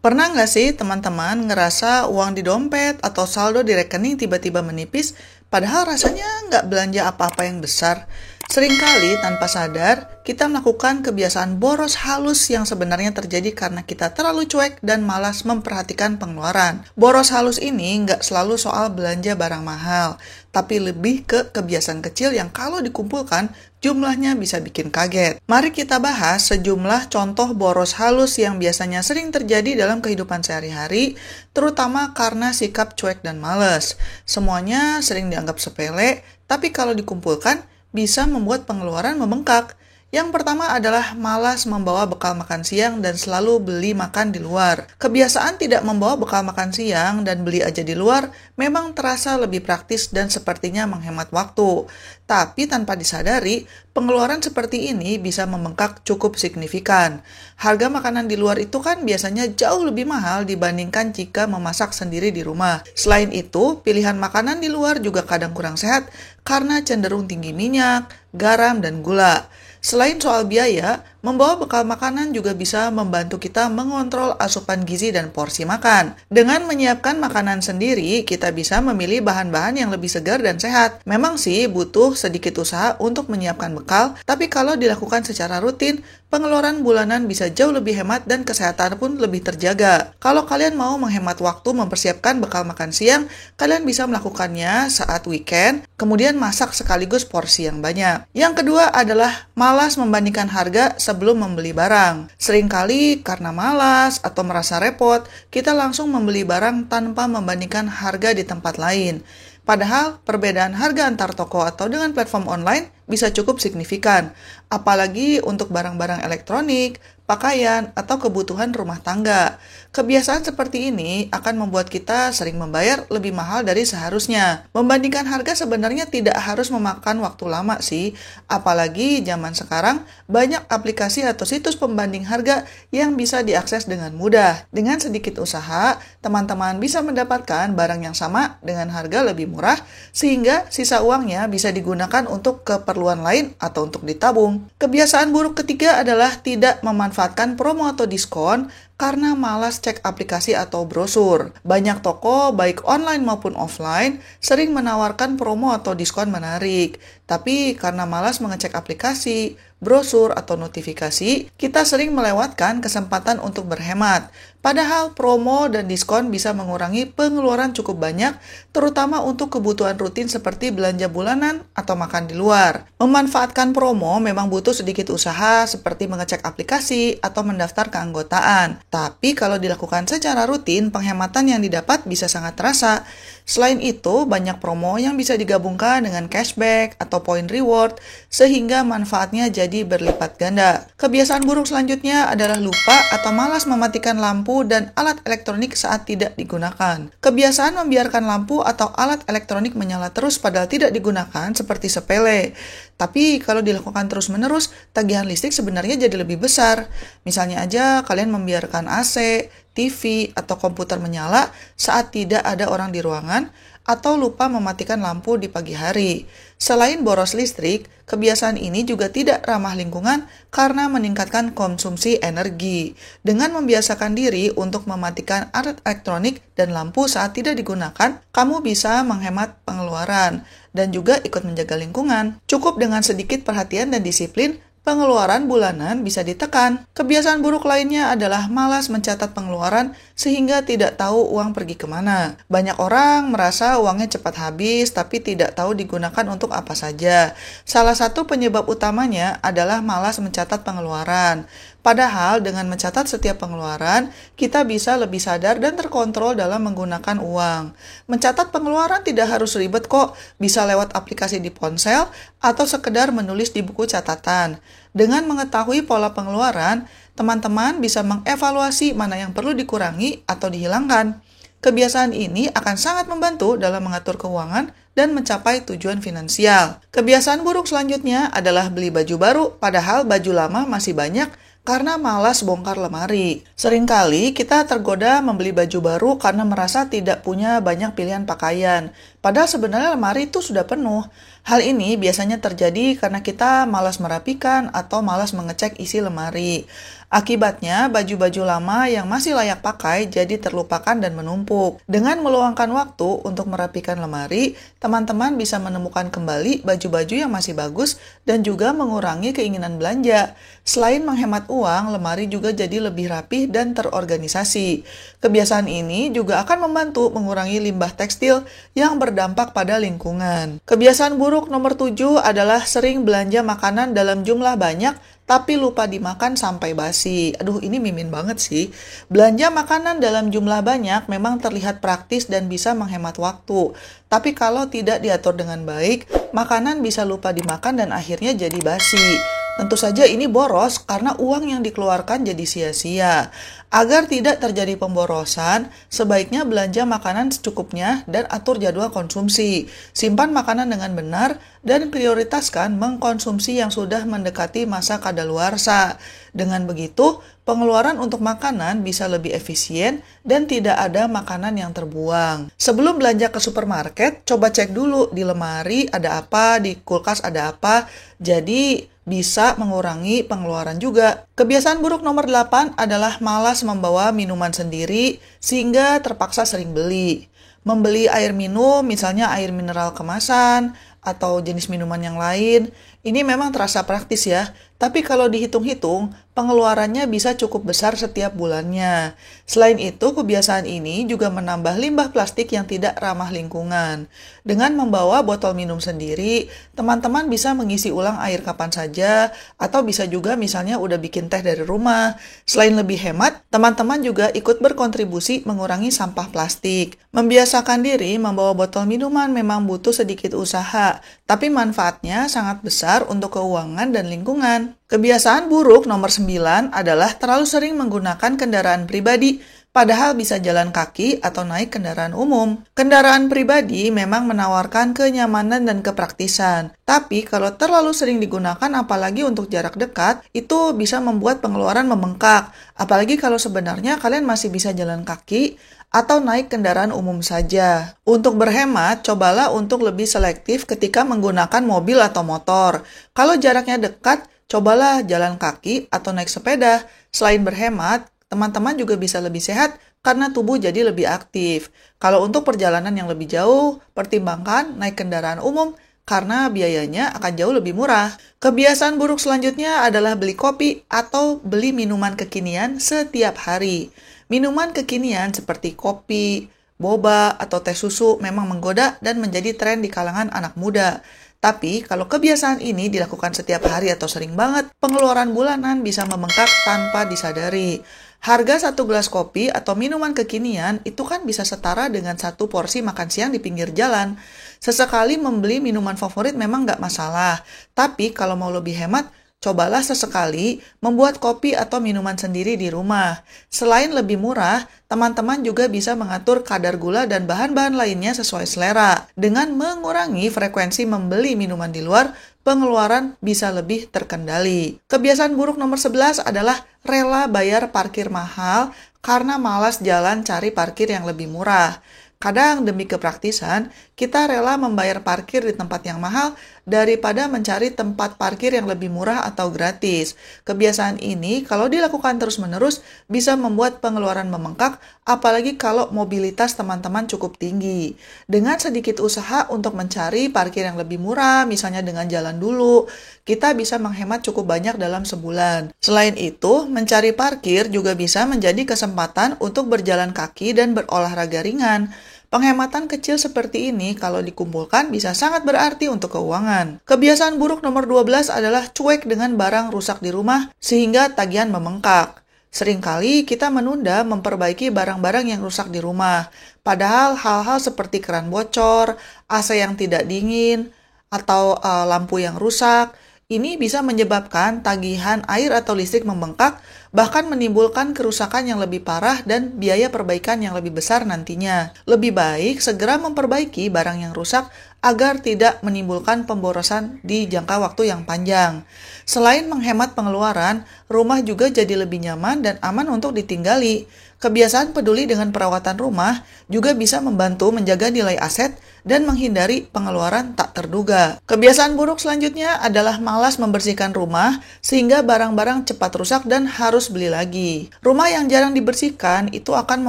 Pernah nggak sih teman-teman ngerasa uang di dompet atau saldo di rekening tiba-tiba menipis, padahal rasanya nggak belanja apa-apa yang besar? Seringkali tanpa sadar, kita melakukan kebiasaan boros halus yang sebenarnya terjadi karena kita terlalu cuek dan malas memperhatikan pengeluaran. Boros halus ini nggak selalu soal belanja barang mahal, tapi lebih ke kebiasaan kecil yang kalau dikumpulkan, jumlahnya bisa bikin kaget. Mari kita bahas sejumlah contoh boros halus yang biasanya sering terjadi dalam kehidupan sehari-hari, terutama karena sikap cuek dan malas. Semuanya sering dianggap sepele, tapi kalau dikumpulkan, bisa membuat pengeluaran membengkak. Yang pertama adalah malas membawa bekal makan siang dan selalu beli makan di luar. Kebiasaan tidak membawa bekal makan siang dan beli aja di luar memang terasa lebih praktis dan sepertinya menghemat waktu. Tapi tanpa disadari, pengeluaran seperti ini bisa membengkak cukup signifikan. Harga makanan di luar itu kan biasanya jauh lebih mahal dibandingkan jika memasak sendiri di rumah. Selain itu, pilihan makanan di luar juga kadang kurang sehat karena cenderung tinggi minyak, garam, dan gula. Selain soal biaya, membawa bekal makanan juga bisa membantu kita mengontrol asupan gizi dan porsi makan. Dengan menyiapkan makanan sendiri, kita bisa memilih bahan-bahan yang lebih segar dan sehat. Memang sih butuh sedikit usaha untuk menyiapkan bekal, tapi kalau dilakukan secara rutin, pengeluaran bulanan bisa jauh lebih hemat dan kesehatan pun lebih terjaga. Kalau kalian mau menghemat waktu mempersiapkan bekal makan siang, kalian bisa melakukannya saat weekend, kemudian masak sekaligus porsi yang banyak. Yang kedua adalah malas membandingkan harga sebelum membeli barang. Seringkali karena malas atau merasa repot, kita langsung membeli barang tanpa membandingkan harga di tempat lain. Padahal perbedaan harga antar toko atau dengan platform online bisa cukup signifikan, apalagi untuk barang-barang elektronik, pakaian, atau kebutuhan rumah tangga. Kebiasaan seperti ini akan membuat kita sering membayar lebih mahal dari seharusnya. Membandingkan harga sebenarnya tidak harus memakan waktu lama sih, apalagi zaman sekarang banyak aplikasi atau situs pembanding harga yang bisa diakses dengan mudah. Dengan sedikit usaha, teman-teman bisa mendapatkan barang yang sama dengan harga lebih murah, sehingga sisa uangnya bisa digunakan untuk keperluan lain atau untuk ditabung. Kebiasaan buruk ketiga adalah tidak memanfaatkan promo atau diskon karena malas cek aplikasi atau brosur. Banyak toko, baik online maupun offline, sering menawarkan promo atau diskon menarik. Tapi karena malas mengecek aplikasi, brosur, atau notifikasi, kita sering melewatkan kesempatan untuk berhemat. Padahal promo dan diskon bisa mengurangi pengeluaran cukup banyak, terutama untuk kebutuhan rutin seperti belanja bulanan atau makan di luar. Memanfaatkan promo memang butuh sedikit usaha seperti mengecek aplikasi atau mendaftar keanggotaan. Tapi kalau dilakukan secara rutin, penghematan yang didapat bisa sangat terasa. Selain itu, banyak promo yang bisa digabungkan dengan cashback atau point reward, sehingga manfaatnya jadi berlipat ganda. Kebiasaan buruk selanjutnya adalah lupa atau malas mematikan lampu dan alat elektronik saat tidak digunakan. Kebiasaan membiarkan lampu atau alat elektronik menyala terus padahal tidak digunakan seperti sepele. Tapi kalau dilakukan terus-menerus, tagihan listrik sebenarnya jadi lebih besar. Misalnya aja kalian membiarkan AC, TV, atau komputer menyala saat tidak ada orang di ruangan, atau lupa mematikan lampu di pagi hari. Selain boros listrik, kebiasaan ini juga tidak ramah lingkungan karena meningkatkan konsumsi energi. Dengan membiasakan diri untuk mematikan alat elektronik dan lampu saat tidak digunakan, kamu bisa menghemat pengeluaran dan juga ikut menjaga lingkungan. Cukup dengan sedikit perhatian dan disiplin, pengeluaran bulanan bisa ditekan. Kebiasaan buruk lainnya adalah malas mencatat pengeluaran sehingga tidak tahu uang pergi kemana. Banyak orang merasa uangnya cepat habis tapi tidak tahu digunakan untuk apa saja. Salah satu penyebab utamanya adalah malas mencatat pengeluaran. Padahal dengan mencatat setiap pengeluaran, kita bisa lebih sadar dan terkontrol dalam menggunakan uang. Mencatat pengeluaran tidak harus ribet kok, bisa lewat aplikasi di ponsel atau sekedar menulis di buku catatan. Dengan mengetahui pola pengeluaran, teman-teman bisa mengevaluasi mana yang perlu dikurangi atau dihilangkan. Kebiasaan ini akan sangat membantu dalam mengatur keuangan dan mencapai tujuan finansial. Kebiasaan buruk selanjutnya adalah beli baju baru, padahal baju lama masih banyak karena malas bongkar lemari. Seringkali kita tergoda membeli baju baru karena merasa tidak punya banyak pilihan pakaian. Padahal sebenarnya lemari itu sudah penuh. Hal ini biasanya terjadi karena kita malas merapikan atau malas mengecek isi lemari. Akibatnya, baju-baju lama yang masih layak pakai jadi terlupakan dan menumpuk. Dengan meluangkan waktu untuk merapikan lemari, teman-teman bisa menemukan kembali baju-baju yang masih bagus dan juga mengurangi keinginan belanja. Selain menghemat uang, lemari juga jadi lebih rapih dan terorganisasi. Kebiasaan ini juga akan membantu mengurangi limbah tekstil yang berdampak pada lingkungan. Kebiasaan buruk nomor 7 adalah sering belanja makanan dalam jumlah banyak tapi lupa dimakan sampai basi. Aduh, ini mimin banget sih. Belanja makanan dalam jumlah banyak memang terlihat praktis dan bisa menghemat waktu. Tapi kalau tidak diatur dengan baik, makanan bisa lupa dimakan dan akhirnya jadi basi. Tentu saja ini boros karena uang yang dikeluarkan jadi sia-sia. Agar tidak terjadi pemborosan, sebaiknya belanja makanan secukupnya dan atur jadwal konsumsi. Simpan makanan dengan benar dan prioritaskan mengkonsumsi yang sudah mendekati masa kadaluarsa. Dengan begitu, pengeluaran untuk makanan bisa lebih efisien dan tidak ada makanan yang terbuang. Sebelum belanja ke supermarket, coba cek dulu di lemari ada apa, di kulkas ada apa. Jadi bisa mengurangi pengeluaran juga. Kebiasaan buruk nomor 8 adalah malas membawa minuman sendiri sehingga terpaksa sering beli. Membeli air minum, misalnya air mineral kemasan atau jenis minuman yang lain, ini memang terasa praktis ya. Tapi kalau dihitung-hitung, pengeluarannya bisa cukup besar setiap bulannya. Selain itu, kebiasaan ini juga menambah limbah plastik yang tidak ramah lingkungan. Dengan membawa botol minum sendiri, teman-teman bisa mengisi ulang air kapan saja, atau bisa juga misalnya udah bikin teh dari rumah. Selain lebih hemat, teman-teman juga ikut berkontribusi mengurangi sampah plastik. Membiasakan diri membawa botol minuman memang butuh sedikit usaha, tapi manfaatnya sangat besar untuk keuangan dan lingkungan. Kebiasaan buruk nomor 9 adalah terlalu sering menggunakan kendaraan pribadi, padahal bisa jalan kaki atau naik kendaraan umum. Kendaraan pribadi memang menawarkan kenyamanan dan kepraktisan, tapi kalau terlalu sering digunakan apalagi untuk jarak dekat, itu bisa membuat pengeluaran membengkak, apalagi kalau sebenarnya kalian masih bisa jalan kaki atau naik kendaraan umum saja. Untuk berhemat, cobalah untuk lebih selektif ketika menggunakan mobil atau motor. Kalau jaraknya dekat, cobalah jalan kaki atau naik sepeda. Selain berhemat, teman-teman juga bisa lebih sehat karena tubuh jadi lebih aktif. Kalau untuk perjalanan yang lebih jauh, pertimbangkan naik kendaraan umum karena biayanya akan jauh lebih murah. Kebiasaan buruk selanjutnya adalah beli kopi atau beli minuman kekinian setiap hari. Minuman kekinian seperti kopi, boba, atau teh susu memang menggoda dan menjadi tren di kalangan anak muda. Tapi, kalau kebiasaan ini dilakukan setiap hari atau sering banget, pengeluaran bulanan bisa membengkak tanpa disadari. Harga satu gelas kopi atau minuman kekinian itu kan bisa setara dengan satu porsi makan siang di pinggir jalan. Sesekali membeli minuman favorit memang nggak masalah, tapi kalau mau lebih hemat, cobalah sesekali membuat kopi atau minuman sendiri di rumah. Selain lebih murah, teman-teman juga bisa mengatur kadar gula dan bahan-bahan lainnya sesuai selera. Dengan mengurangi frekuensi membeli minuman di luar, pengeluaran bisa lebih terkendali. Kebiasaan buruk nomor 11 adalah rela bayar parkir mahal karena malas jalan cari parkir yang lebih murah. Kadang demi kepraktisan, kita rela membayar parkir di tempat yang mahal daripada mencari tempat parkir yang lebih murah atau gratis. Kebiasaan ini kalau dilakukan terus-menerus bisa membuat pengeluaran membengkak, apalagi kalau mobilitas teman-teman cukup tinggi. Dengan sedikit usaha untuk mencari parkir yang lebih murah, misalnya dengan jalan dulu, kita bisa menghemat cukup banyak dalam sebulan. Selain itu, mencari parkir juga bisa menjadi kesempatan untuk berjalan kaki dan berolahraga ringan. Penghematan kecil seperti ini kalau dikumpulkan bisa sangat berarti untuk keuangan. Kebiasaan buruk nomor 12 adalah cuek dengan barang rusak di rumah sehingga tagihan membengkak. Seringkali kita menunda memperbaiki barang-barang yang rusak di rumah. Padahal hal-hal seperti keran bocor, AC yang tidak dingin, atau lampu yang rusak, ini bisa menyebabkan tagihan air atau listrik membengkak, bahkan menimbulkan kerusakan yang lebih parah dan biaya perbaikan yang lebih besar nantinya. Lebih baik segera memperbaiki barang yang rusak agar tidak menimbulkan pemborosan di jangka waktu yang panjang. Selain menghemat pengeluaran, rumah juga jadi lebih nyaman dan aman untuk ditinggali. Kebiasaan peduli dengan perawatan rumah juga bisa membantu menjaga nilai aset dan menghindari pengeluaran tak terduga. Kebiasaan buruk selanjutnya adalah malas membersihkan rumah sehingga barang-barang cepat rusak dan harus beli lagi. Rumah yang jarang dibersihkan itu akan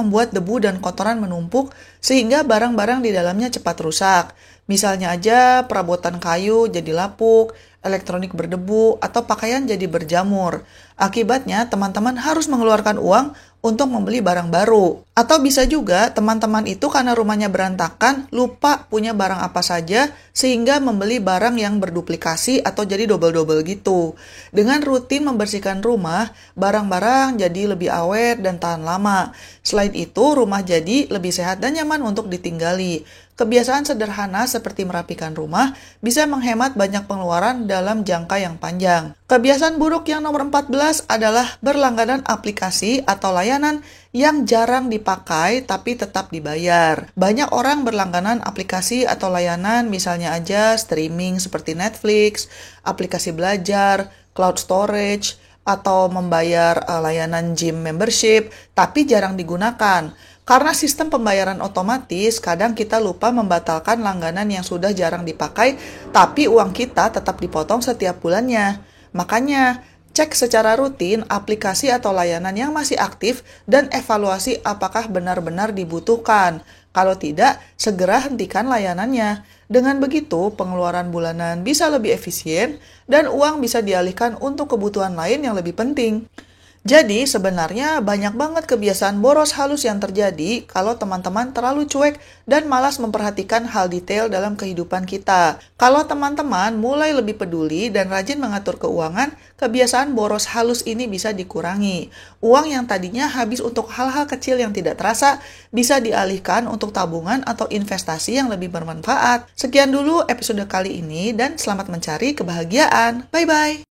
membuat debu dan kotoran menumpuk sehingga barang-barang di dalamnya cepat rusak. Misalnya aja perabotan kayu jadi lapuk, elektronik berdebu, atau pakaian jadi berjamur. Akibatnya, teman-teman harus mengeluarkan uang untuk membeli barang baru. Atau bisa juga teman-teman itu karena rumahnya berantakan, lupa punya barang apa saja, sehingga membeli barang yang berduplikasi atau jadi double-double gitu. Dengan rutin membersihkan rumah, barang-barang jadi lebih awet dan tahan lama. Selain itu, rumah jadi lebih sehat dan nyaman untuk ditinggali. Kebiasaan sederhana seperti merapikan rumah bisa menghemat banyak pengeluaran dalam jangka yang panjang. Kebiasaan buruk yang nomor 14 adalah berlangganan aplikasi atau layanan yang jarang dipakai tapi tetap dibayar. Banyak orang berlangganan aplikasi atau layanan misalnya aja streaming seperti Netflix, aplikasi belajar, cloud storage, atau membayar layanan gym membership tapi jarang digunakan. Karena sistem pembayaran otomatis, kadang kita lupa membatalkan langganan yang sudah jarang dipakai, tapi uang kita tetap dipotong setiap bulannya. Makanya, cek secara rutin aplikasi atau layanan yang masih aktif dan evaluasi apakah benar-benar dibutuhkan. Kalau tidak, segera hentikan layanannya. Dengan begitu, pengeluaran bulanan bisa lebih efisien dan uang bisa dialihkan untuk kebutuhan lain yang lebih penting. Jadi sebenarnya banyak banget kebiasaan boros halus yang terjadi kalau teman-teman terlalu cuek dan malas memperhatikan hal detail dalam kehidupan kita. Kalau teman-teman mulai lebih peduli dan rajin mengatur keuangan, kebiasaan boros halus ini bisa dikurangi. Uang yang tadinya habis untuk hal-hal kecil yang tidak terasa bisa dialihkan untuk tabungan atau investasi yang lebih bermanfaat. Sekian dulu episode kali ini dan selamat mencari kebahagiaan. Bye-bye!